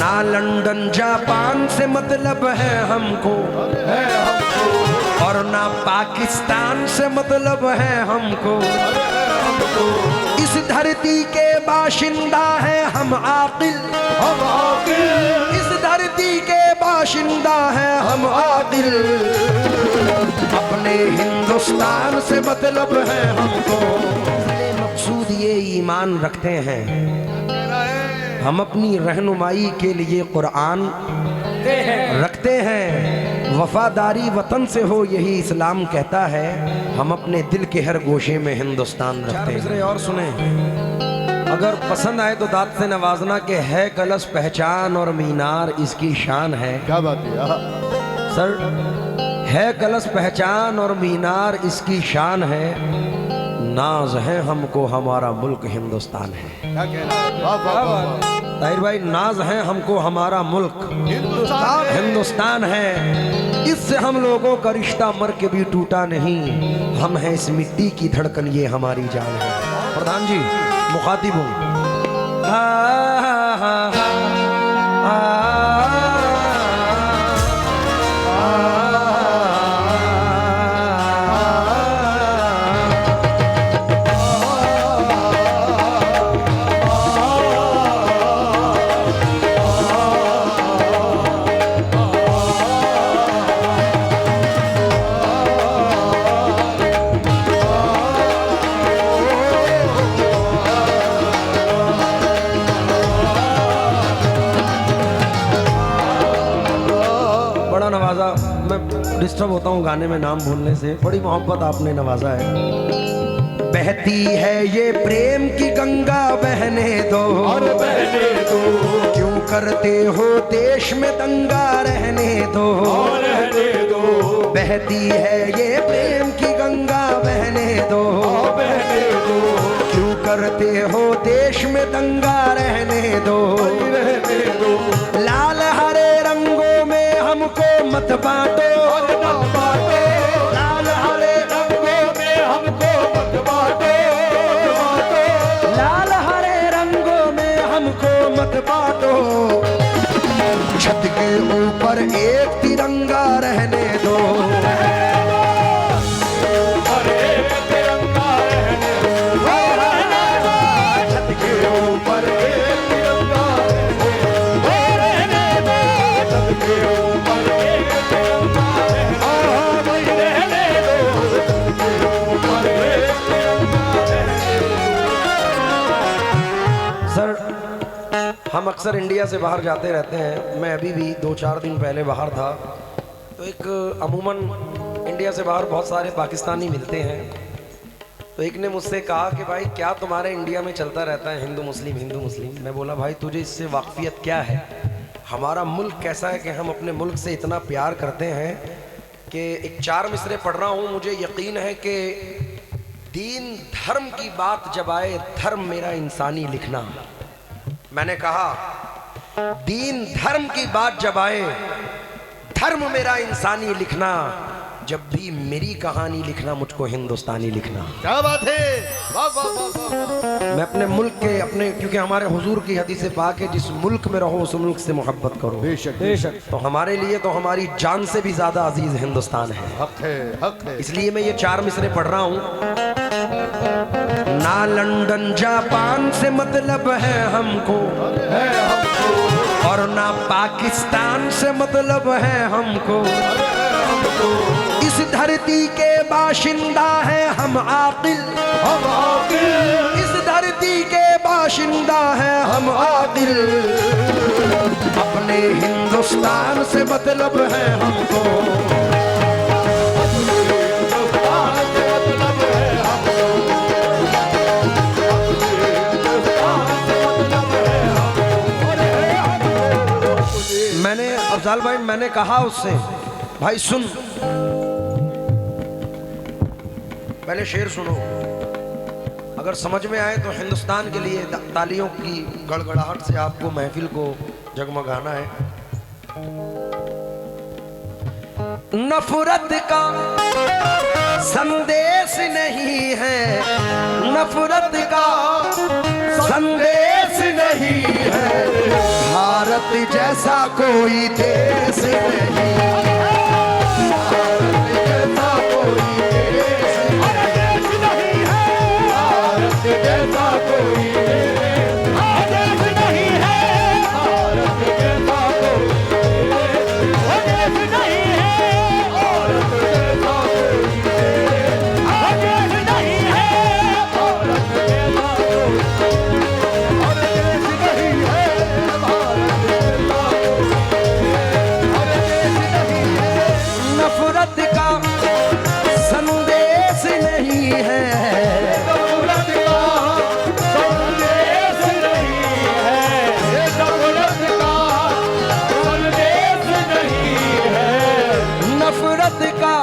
ना London Japan से मतलब है हमको, और ना पाकिस्तान से मतलब है हमको। इस धरती के बाशिंदा है हम आकिल, इस धरती के बाशिंदा है हम आकिल। अपने हिंदुस्तान से मतलब है हमको। मकसूद ये ईमान रखते हैं, हम अपनी रहनुमाई के लिए कुरान रखते हैं। वफादारी वतन से हो यही इस्लाम कहता है। हम अपने दिल के हर गोशे में हिंदुस्तान रखते हैं। और सुने, अगर पसंद आए तो दाद से नवाजना के है कलश पहचान और मीनार इसकी शान है। क्या बात है सर, है कलश पहचान और मीनार इसकी शान है। नाज है हमको हमारा मुल्क हिंदुस्तान है। क्या कहना है? वाह वाह वाह। ताहिर भाई, नाज है हमको हमारा मुल्क हिंदुस्तान है। इससे हम लोगों का रिश्ता मर के भी टूटा नहीं। हम हैं इस मिट्टी की धड़कन, ये हमारी जान है। प्रधान जी मुखातिब हूँ। मैं डिस्टर्ब होता हूँ गाने में नाम भूलने से। बड़ी मोहब्बत आपने नवाजा है। बहती है ये प्रेम की गंगा, बहने दो और बहने दो। क्यों करते हो देश में दंगा, रहने दो और रहने दो। बहती है ये प्रेम की गंगा, बहने दो और बहने दो। क्यों करते हो देश में दंगा, रहने दो रहने दो। लाल हरे रंगों में हमको मत बांटो, लाल हरे रंगों में हमको मत बांटो। लाल हरे रंगों में हमको मत बांटो। छत के ऊपर एक तिरंगा, रहने दो। हम अक्सर इंडिया से बाहर जाते रहते हैं। मैं अभी भी 2-4 दिन पहले बाहर था, तो एक अमूमन इंडिया से बाहर बहुत सारे पाकिस्तानी मिलते हैं। तो एक ने मुझसे कहा कि भाई क्या तुम्हारे इंडिया में चलता रहता है हिंदू मुस्लिम हिंदू मुस्लिम। मैं बोला भाई तुझे इससे वाकफियत क्या है? हमारा मुल्क कैसा है कि हम अपने मुल्क से इतना प्यार करते हैं कि एक 4 मिसरे पढ़ रहा हूँ। मुझे यकीन है कि दीन धर्म की बात जब आए, धर्म मेरा इंसानी लिखना। मैंने कहा दीन धर्म की बात जब आए, धर्म मेरा इंसानी लिखना। जब भी मेरी कहानी लिखना, मुझको हिंदुस्तानी लिखना। क्या बात है? वाह वाह वाह। मैं अपने मुल्क के अपने, क्योंकि हमारे हुजूर की हदीस पाक है, जिस मुल्क में रहो उस मुल्क से मोहब्बत करो। बेशक बेशक। तो हमारे लिए तो हमारी जान से भी ज्यादा अजीज हिंदुस्तान है। हक है, हक है। इसलिए मैं ये 4 मिसरे पढ़ रहा हूँ। ना लंदन जापान से मतलब है हमको, और ना पाकिस्तान से मतलब है हमको। इस धरती के बाशिंदा है हम आकिल, इस धरती के बाशिंदा है हम आकिल। अपने हिंदुस्तान से मतलब है हमको। मैंने अफजाल भाई, मैंने कहा उससे, भाई सुन, पहले शेर सुनो, अगर समझ में आए तो हिंदुस्तान के लिए तालियों की गड़गड़ाहट से आपको महफिल को जगमगाना है। नफरत का संदेश नहीं है, नफरत का संदेश नहीं है, भारत जैसा कोई देश नहीं, भारत जैसा कोई देश नहीं है, भारत जैसा कोई देश नहीं है, भारत जैसा कोई देश नहीं है, भारत जैसा कोई देश नहीं है, भारत जैसा नफरत का संदेश नहीं है, नफरत का संदेश नहीं है, नफरत का संदेश नहीं है, नफरत का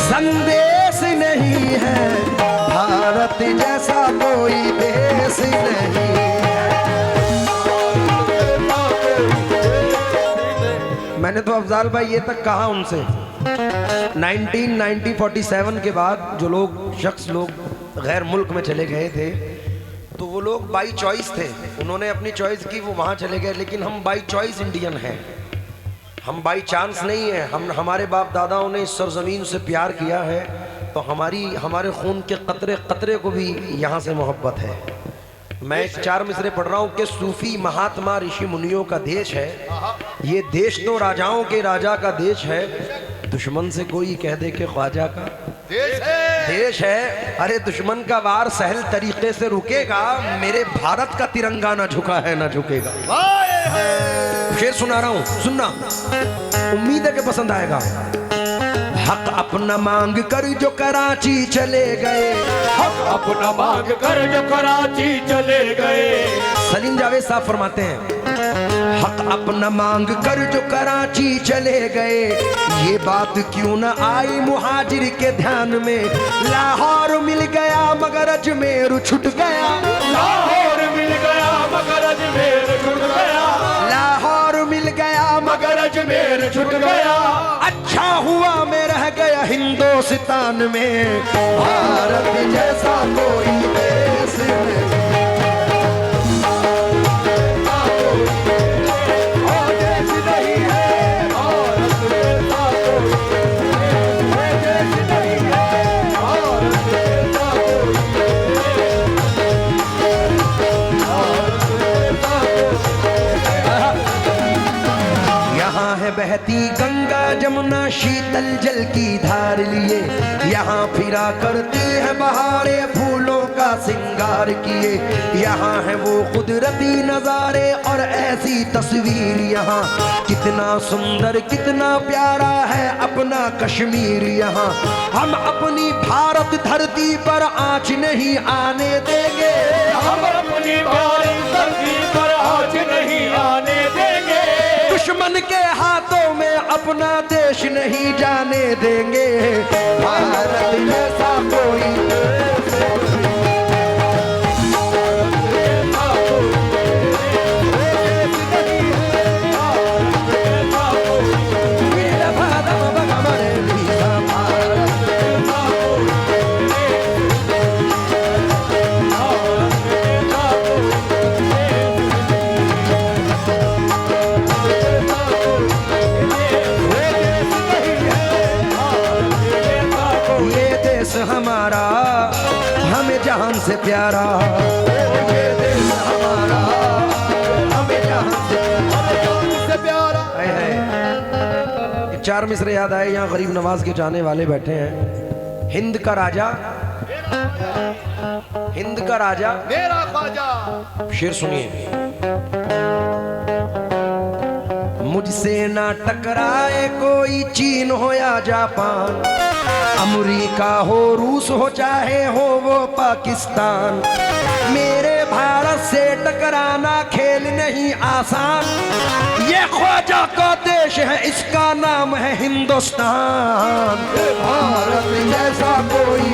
संदेश नहीं है, भारत जैसा कोई देश नहीं है। मैंने तो अफजाल भाई ये तक कहा उनसे 1947 के बाद जो शख्स लोग गैर मुल्क में चले गए थे तो वो लोग बाई चॉइस थे, उन्होंने अपनी चॉइस की, वो वहाँ चले गए, लेकिन हम बाई चॉइस इंडियन हैं, हम बाई चांस नहीं है। हमारे बाप दादाओं ने इस सरजमीन से प्यार किया है तो हमारे खून के कतरे कतरे को भी यहाँ से मोहब्बत है। मैं एक 4 मिसरे पढ़ रहा हूँ कि सूफी महात्मा ऋषि मुनियों का देश है, ये देश तो राजाओं के राजा का देश है, दुश्मन से कोई कह दे कि ख्वाजा का देश है। अरे दुश्मन का वार सहल तरीके से रुकेगा, मेरे भारत का तिरंगा ना झुका है ना झुकेगा। शेर सुना रहा हूँ, सुनना, उम्मीद है कि पसंद आएगा। हक अपना मांग कर जो कराची चले गए, हक अपना मांग कर जो कराची चले गए। सलीम जावेद साहब फरमाते हैं, हक अपना मांग कर जो कराची चले गए, ये बात क्यों न आई मुहाजिर के ध्यान में। लाहौर मिल गया मगर अजमेर छूट गया, लाहौर मिल गया मगर अजमेर छूट गया, लाहौर मिल गया मगर अजमेर छूट गया। अच्छा हुआ मैं रह गया हिंदुस्तान में, भारत जैसा कोई देश नहीं। बहती गंगा जमुना शीतल जल की धार लिए, यहाँ फिरा करती है बहारे फूलों का सिंगार किए। यहाँ है वो कुदरती नजारे और ऐसी तस्वीर, यहाँ कितना सुंदर कितना प्यारा है अपना कश्मीर। यहाँ हम अपनी भारत धरती पर आँच नहीं आने देंगे, हम अपनी भारत धरती पर आँच नहीं आने देंगे। दुश्मन के हाथों में अपना देश नहीं जाने देंगे, भारत जैसा कोई हमारा हमें जान से प्यारा, ये देश हमारा हमें जान से प्यारा। है 4 मिसरे याद आए, यहाँ गरीब नवाज के जाने वाले बैठे हैं। हिंद का राजा, हिंद का राजा मेरा ख्वाजा। शेर सुनिए, मुझसे ना टकराए कोई चीन हो या जापान, अमेरिका हो रूस हो चाहे हो वो पाकिस्तान, मेरे भारत से टकराना खेल नहीं आसान। ये ख्वाजा का देश है, इसका नाम है हिंदुस्तान, भारत जैसा कोई